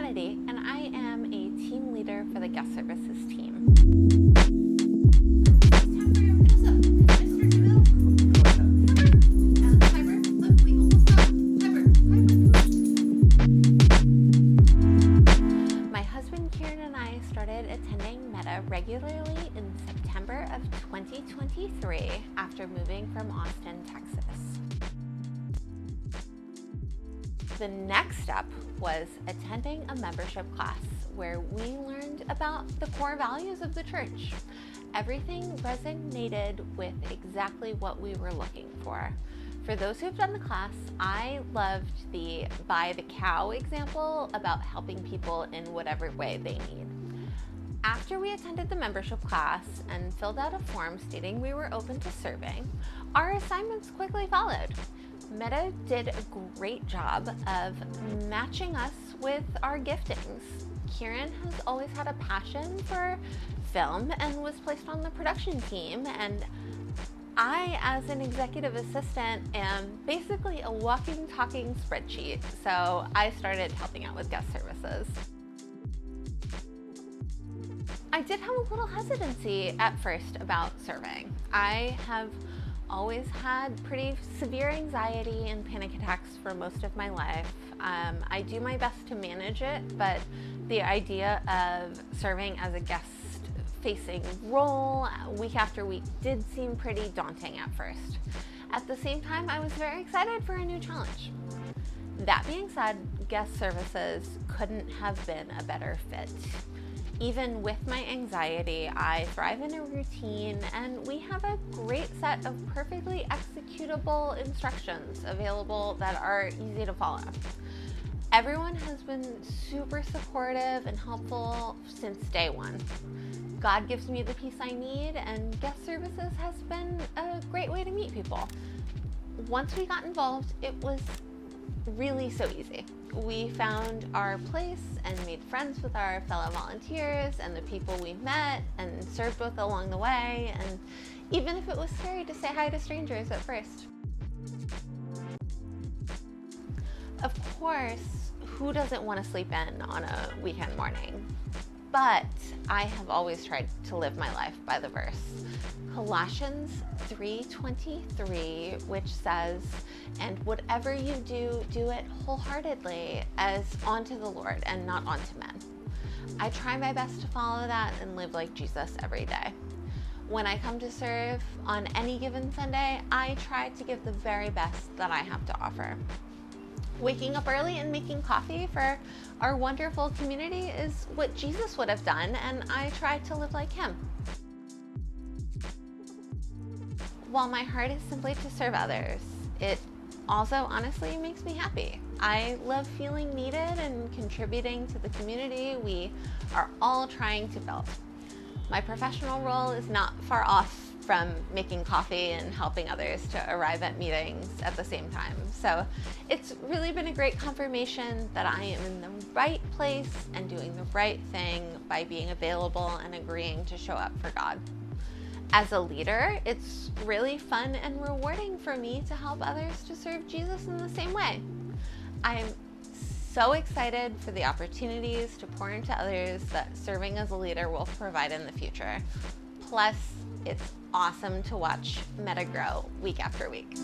Kennedy, and I am a team leader for the guest services team. My husband Kieran and I started attending Meta regularly in September of 2023 after moving from Austin, Texas. The next step was attending a membership class where we learned about the core values of the church. Everything resonated with exactly what we were looking for. For those who've done the class, I loved the buy the cow example about helping people in whatever way they need. After we attended the membership class and filled out a form stating we were open to serving, our assignments quickly followed. Meta did a great job of matching us with our giftings. Kieran has always had a passion for film and was placed on the production team, and I, as an executive assistant, am basically a walking, talking spreadsheet, so I started helping out with guest services. I did have a little hesitancy at first about serving. I have always had pretty severe anxiety and panic attacks for most of my life. I do my best to manage it, but the idea of serving as a guest-facing role week after week did seem pretty daunting at first. At the same time, I was very excited for a new challenge. That being said, guest services couldn't have been a better fit. Even with my anxiety, I thrive in a routine, and we have a great set of perfectly executable instructions available that are easy to follow. Everyone has been super supportive and helpful since day one. God gives me the peace I need, and guest services has been a great way to meet people. Once we got involved, it was really so easy. We found our place and made friends with our fellow volunteers and the people we met and served with along the way, and even if it was scary to say hi to strangers at first. Of course, who doesn't want to sleep in on a weekend morning? But I have always tried to live my life by the verse. Colossians 3:23, which says, "And whatever you do, do it wholeheartedly as unto the Lord and not unto men." I try my best to follow that and live like Jesus every day. When I come to serve on any given Sunday, I try to give the very best that I have to offer. Waking up early and making coffee for our wonderful community is what Jesus would have done, and I try to live like him. While my heart is simply to serve others, it also honestly makes me happy. I love feeling needed and contributing to the community we are all trying to build. My professional role is not far off from making coffee and helping others to arrive at meetings at the same time. So it's really been a great confirmation that I am in the right place and doing the right thing by being available and agreeing to show up for God. As a leader, it's really fun and rewarding for me to help others to serve Jesus in the same way. I'm so excited for the opportunities to pour into others that serving as a leader will provide in the future. Plus, it's awesome to watch Meta grow week after week.